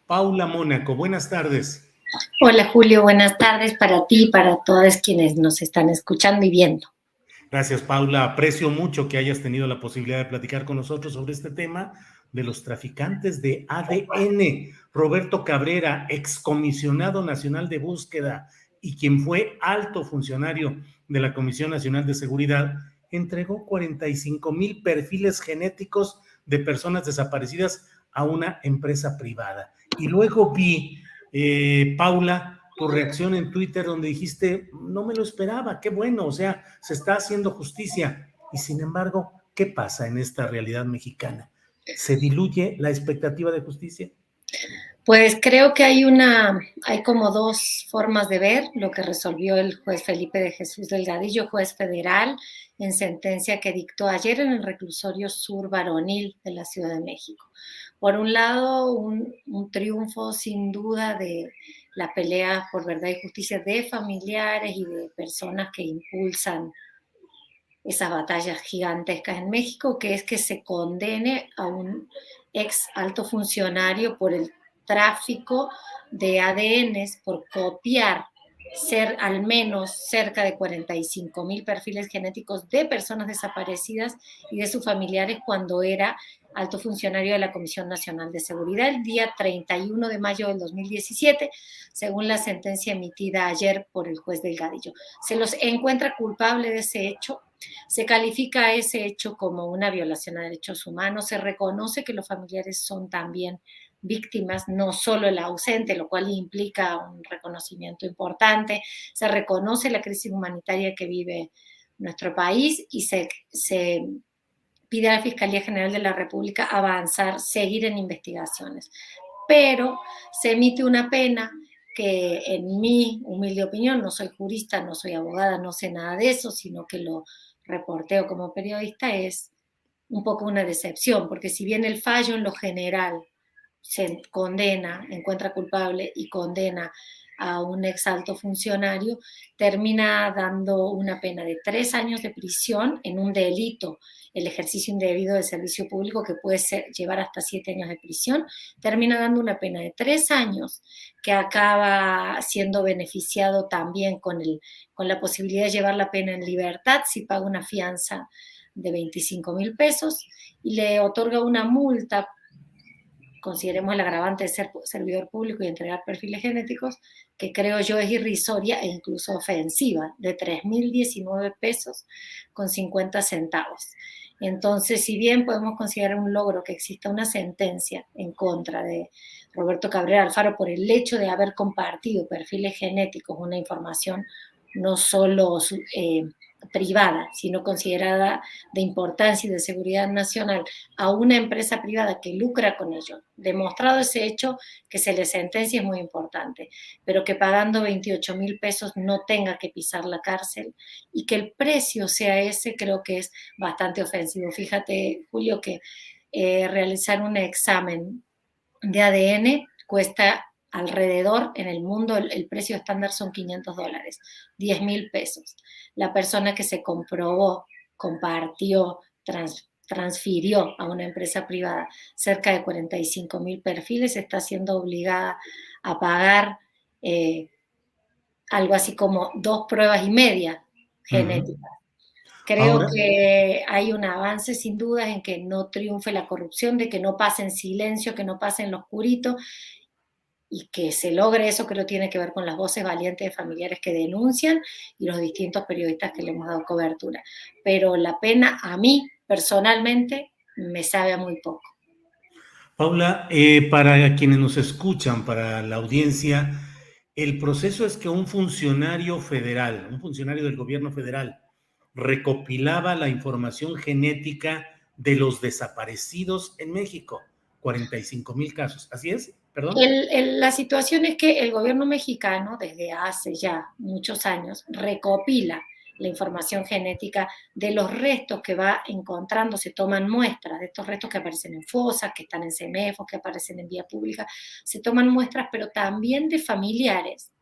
Paula Mónaco, buenas tardes. Hola Julio, buenas tardes para ti y para todos quienes nos están escuchando y viendo. Gracias, Paula. Aprecio mucho que hayas tenido la posibilidad de platicar con nosotros sobre este tema de los traficantes de ADN. Roberto Cabrera, excomisionado nacional de búsqueda y quien fue alto funcionario de la Comisión Nacional de Seguridad, entregó 45,000 perfiles genéticos de personas desaparecidas a una empresa privada. Y luego vi, Paula, tu reacción en Twitter donde dijiste, no me lo esperaba, qué bueno, o sea, se está haciendo justicia. Y sin embargo, ¿qué pasa en esta realidad mexicana? ¿Se diluye la expectativa de justicia? Pues creo que hay como dos formas de ver lo que resolvió el juez Felipe de Jesús Delgadillo, juez federal, en sentencia que dictó ayer en el reclusorio sur varonil de la Ciudad de México. Por un lado, un triunfo sin duda de la pelea por verdad y justicia de familiares y de personas que impulsan esas batallas gigantescas en México, que es que se condene a un ex alto funcionario por el tráfico de ADNs, por copiar ser al menos cerca de 45,000 perfiles genéticos de personas desaparecidas y de sus familiares cuando era alto funcionario de la Comisión Nacional de Seguridad el día 31 de mayo del 2017, según la sentencia emitida ayer por el juez Delgadillo. Se los encuentra culpable de ese hecho. Se califica ese hecho como una violación a derechos humanos, se reconoce que los familiares son también víctimas, no solo el ausente, lo cual implica un reconocimiento importante, se reconoce la crisis humanitaria que vive nuestro país y se pide a la Fiscalía General de la República avanzar, seguir en investigaciones. Pero se emite una pena que en mi humilde opinión, no soy jurista, no soy abogada, no sé nada de eso, sino que lo reporteo como periodista, es un poco una decepción, porque si bien el fallo en lo general se condena, encuentra culpable y condena a un ex alto funcionario, termina dando una pena de 3 años de prisión en un delito, el ejercicio indebido del servicio público, que puede llevar hasta 7 años de prisión, termina dando una pena de 3 años, que acaba siendo beneficiado también con la posibilidad de llevar la pena en libertad si paga una fianza de 25,000 pesos y le otorga una multa, consideremos el agravante de ser servidor público y entregar perfiles genéticos, que creo yo es irrisoria e incluso ofensiva, de 3,019 pesos con 50 centavos. Entonces, si bien podemos considerar un logro que exista una sentencia en contra de Roberto Cabrera Alfaro por el hecho de haber compartido perfiles genéticos, una información no solo privada, sino considerada de importancia y de seguridad nacional, a una empresa privada que lucra con ello, demostrado ese hecho, que se le sentencia es muy importante, pero que pagando 28,000 pesos no tenga que pisar la cárcel y que el precio sea ese, creo que es bastante ofensivo. Fíjate, Julio, que realizar un examen de ADN cuesta alrededor en el mundo, el precio estándar son $500, 10,000 pesos. La persona que se comprobó, compartió, transfirió a una empresa privada cerca de 45,000 perfiles, está siendo obligada a pagar algo así como 2,5 pruebas genéticas. Creo Ahora, que hay un avance sin dudas en que no triunfe la corrupción, de que no pase en silencio, que no pase en lo oscurito, y que se logre eso creo tiene que ver con las voces valientes de familiares que denuncian y los distintos periodistas que le hemos dado cobertura. Pero la pena a mí, personalmente, me sabe a muy poco. Paula, para quienes nos escuchan, para la audiencia, el proceso es que un funcionario federal, un funcionario del gobierno federal, recopilaba la información genética de los desaparecidos en México, 45,000 casos. ¿Así es? ¿Perdón? La situación es que el gobierno mexicano, desde hace ya muchos años, recopila la información genética de los restos que va encontrando, se toman muestras de estos restos que aparecen en fosas, que están en CEMEFOS, que aparecen en vía pública, se toman muestras, pero también de familiares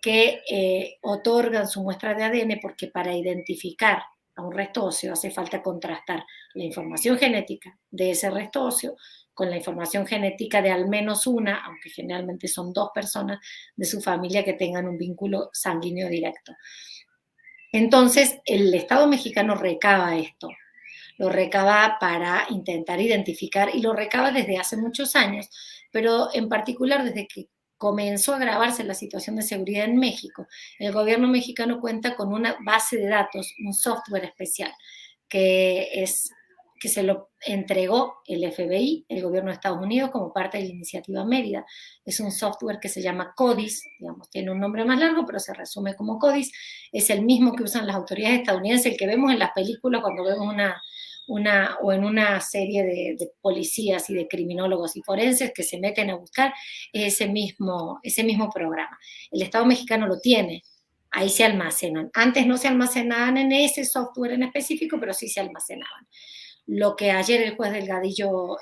que otorgan su muestra de ADN porque para identificar a un resto óseo, hace falta contrastar la información genética de ese resto óseo con la información genética de al menos una, aunque generalmente son 2 personas de su familia que tengan un vínculo sanguíneo directo. Entonces, el Estado mexicano recaba esto, lo recaba para intentar identificar, y lo recaba desde hace muchos años, pero en particular desde que comenzó a agravarse la situación de seguridad en México, el gobierno mexicano cuenta con una base de datos, un software especial, que se lo entregó el FBI, el gobierno de Estados Unidos, como parte de la iniciativa Mérida. Es un software que se llama CODIS, digamos, tiene un nombre más largo, pero se resume como CODIS. Es el mismo que usan las autoridades estadounidenses, el que vemos en las películas cuando vemos o en una serie de policías y de criminólogos y forenses que se meten a buscar ese mismo programa. El Estado mexicano lo tiene, ahí se almacenan. Antes no se almacenaban en ese software en específico, pero sí se almacenaban. Lo que ayer el juez Delgadillo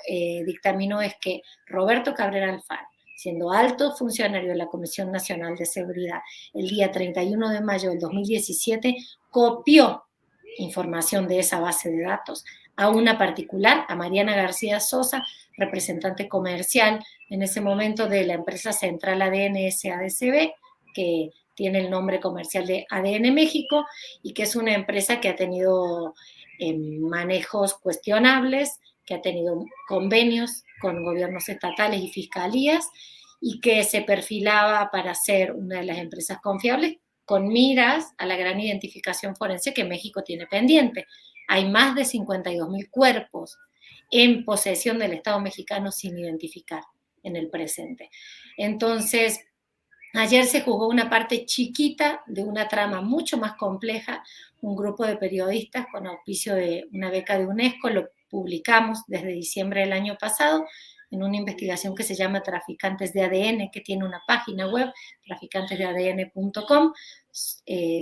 dictaminó es que Roberto Cabrera Alfaro, siendo alto funcionario de la Comisión Nacional de Seguridad, el día 31 de mayo del 2017, copió información de esa base de datos a una particular, a Mariana García Sosa, representante comercial en ese momento de la empresa central ADN SADCB, que tiene el nombre comercial de ADN México y que es una empresa que ha tenido manejos cuestionables, que ha tenido convenios con gobiernos estatales y fiscalías y que se perfilaba para ser una de las empresas confiables con miras a la gran identificación forense que México tiene pendiente. Hay más de 52.000 cuerpos en posesión del Estado mexicano sin identificar en el presente. Entonces, ayer se jugó una parte chiquita de una trama mucho más compleja. Un grupo de periodistas con auspicio de una beca de UNESCO lo publicamos desde diciembre del año pasado en una investigación que se llama Traficantes de ADN, que tiene una página web, traficantesdeadn.com.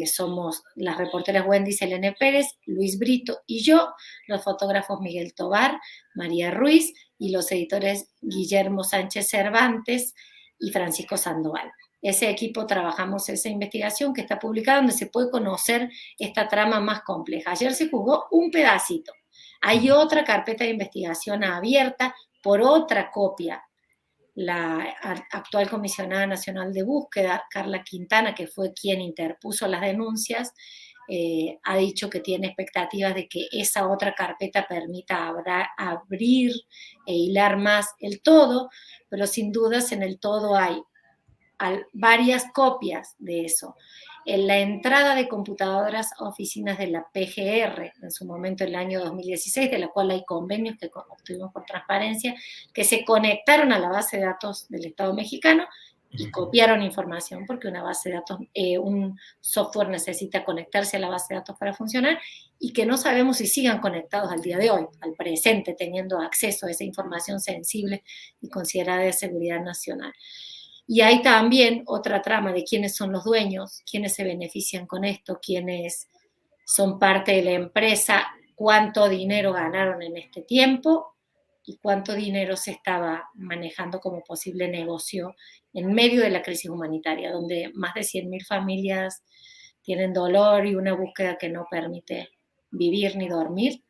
Somos las reporteras Wendy Selene Pérez, Luis Brito y yo, los fotógrafos Miguel Tobar, María Ruiz y los editores Guillermo Sánchez Cervantes y Francisco Sandoval. Ese equipo trabajamos esa investigación que está publicada donde se puede conocer esta trama más compleja. Ayer se jugó un pedacito. Hay otra carpeta de investigación abierta por otra copia. La actual comisionada nacional de búsqueda, Carla Quintana, que fue quien interpuso las denuncias, ha dicho que tiene expectativas de que esa otra carpeta permita abrir e hilar más el todo, pero sin dudas en el todo hay varias copias de eso. En la entrada de computadoras a oficinas de la PGR, en su momento en el año 2016, de la cual hay convenios que obtuvimos por transparencia, que se conectaron a la base de datos del Estado mexicano y copiaron información, porque una base de datos, un software necesita conectarse a la base de datos para funcionar, y que no sabemos si sigan conectados al día de hoy, al presente, teniendo acceso a esa información sensible y considerada de seguridad nacional. Y hay también otra trama de quiénes son los dueños, quiénes se benefician con esto, quiénes son parte de la empresa, cuánto dinero ganaron en este tiempo y cuánto dinero se estaba manejando como posible negocio en medio de la crisis humanitaria, donde más de 100.000 familias tienen dolor y una búsqueda que no permite vivir ni dormir.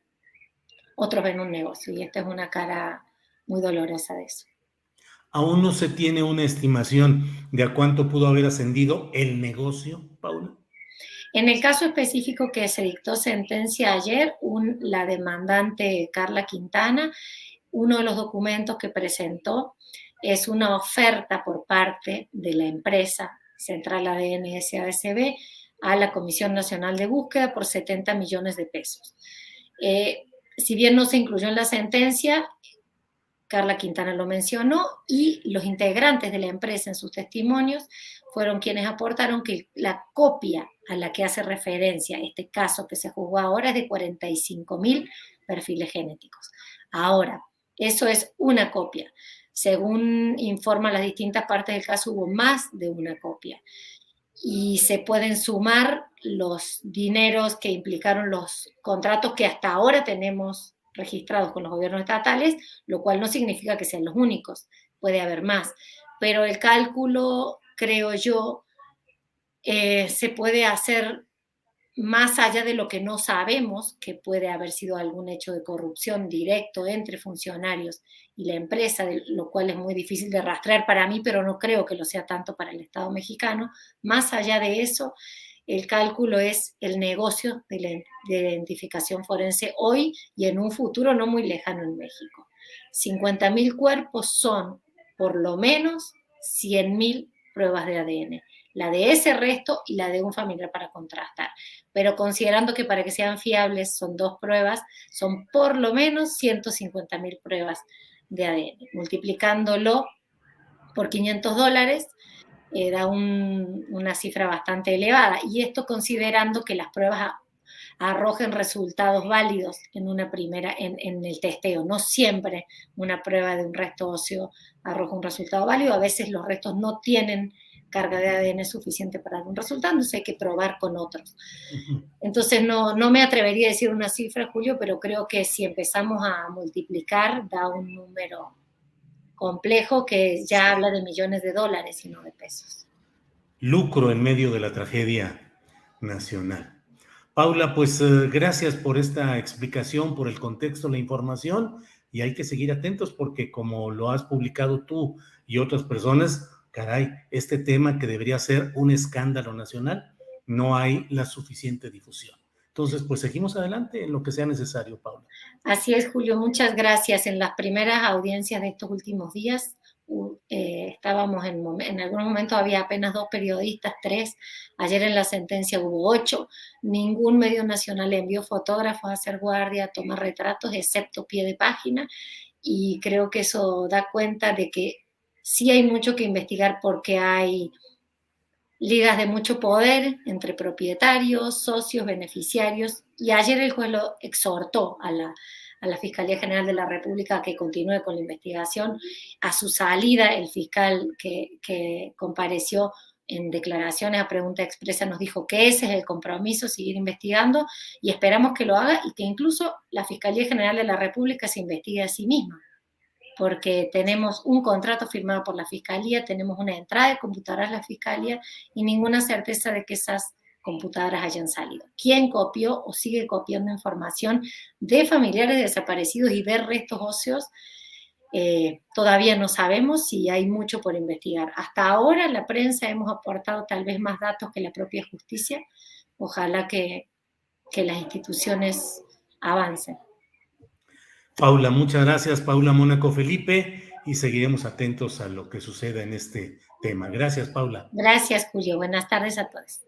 Otros ven un negocio y esta es una cara muy dolorosa de eso. ¿Aún no se tiene una estimación de a cuánto pudo haber ascendido el negocio, Paula? En el caso específico que se dictó sentencia ayer, la demandante Carla Quintana, uno de los documentos que presentó es una oferta por parte de la empresa Central ADN SADCB a la Comisión Nacional de Búsqueda por 70 millones de pesos. Si bien no se incluyó en la sentencia, Carla Quintana lo mencionó y los integrantes de la empresa en sus testimonios fueron quienes aportaron que la copia a la que hace referencia este caso que se juzgó ahora es de 45.000 perfiles genéticos. Ahora, eso es una copia. Según informan las distintas partes del caso, hubo más de una copia. Y se pueden sumar los dineros que implicaron los contratos que hasta ahora tenemos registrados con los gobiernos estatales, lo cual no significa que sean los únicos, puede haber más. Pero el cálculo, creo yo, se puede hacer más allá de lo que no sabemos, que puede haber sido algún hecho de corrupción directo entre funcionarios y la empresa, lo cual es muy difícil de rastrear para mí, pero no creo que lo sea tanto para el Estado mexicano, más allá de eso, el cálculo es el negocio de la identificación forense hoy y en un futuro no muy lejano en México. 50.000 cuerpos son por lo menos 100.000 pruebas de ADN, la de ese resto y la de un familiar para contrastar. Pero considerando que para que sean fiables son 2 pruebas, son por lo menos 150.000 pruebas de ADN. Multiplicándolo por $500, da una cifra bastante elevada. Y esto considerando que las pruebas arrojen resultados válidos en el testeo. No siempre una prueba de un resto óseo arroja un resultado válido. A veces los restos no tienen carga de ADN suficiente para dar un resultado, entonces hay que probar con otros. Entonces no me atrevería a decir una cifra, Julio, pero creo que si empezamos a multiplicar da un número complejo que ya habla de millones de dólares y no de pesos. Lucro en medio de la tragedia nacional. Paula, pues gracias por esta explicación, por el contexto, la información, y hay que seguir atentos porque como lo has publicado tú y otras personas, caray, este tema que debería ser un escándalo nacional, no hay la suficiente difusión. Entonces, pues seguimos adelante en lo que sea necesario, Paula. Así es, Julio, muchas gracias. En las primeras audiencias de estos últimos días estábamos en algunos momentos había apenas 2 periodistas, 3. Ayer en la sentencia hubo 8. Ningún medio nacional envió fotógrafos a hacer guardia, a tomar retratos, excepto pie de página. Y creo que eso da cuenta de que sí hay mucho que investigar porque hay ligas de mucho poder entre propietarios, socios, beneficiarios, y ayer el juez lo exhortó a la Fiscalía General de la República a que continúe con la investigación. A su salida, el fiscal que compareció en declaraciones a pregunta expresa nos dijo que ese es el compromiso, seguir investigando, y esperamos que lo haga y que incluso la Fiscalía General de la República se investigue a sí misma, porque tenemos un contrato firmado por la Fiscalía, tenemos una entrada de computadoras a la Fiscalía y ninguna certeza de que esas computadoras hayan salido. ¿Quién copió o sigue copiando información de familiares desaparecidos y de restos óseos? Todavía no sabemos, y hay mucho por investigar. Hasta ahora la prensa hemos aportado tal vez más datos que la propia justicia. Ojalá que las instituciones avancen. Paula, muchas gracias, Paula Mónaco Felipe, y seguiremos atentos a lo que suceda en este tema. Gracias, Paula. Gracias, Julio. Buenas tardes a todos.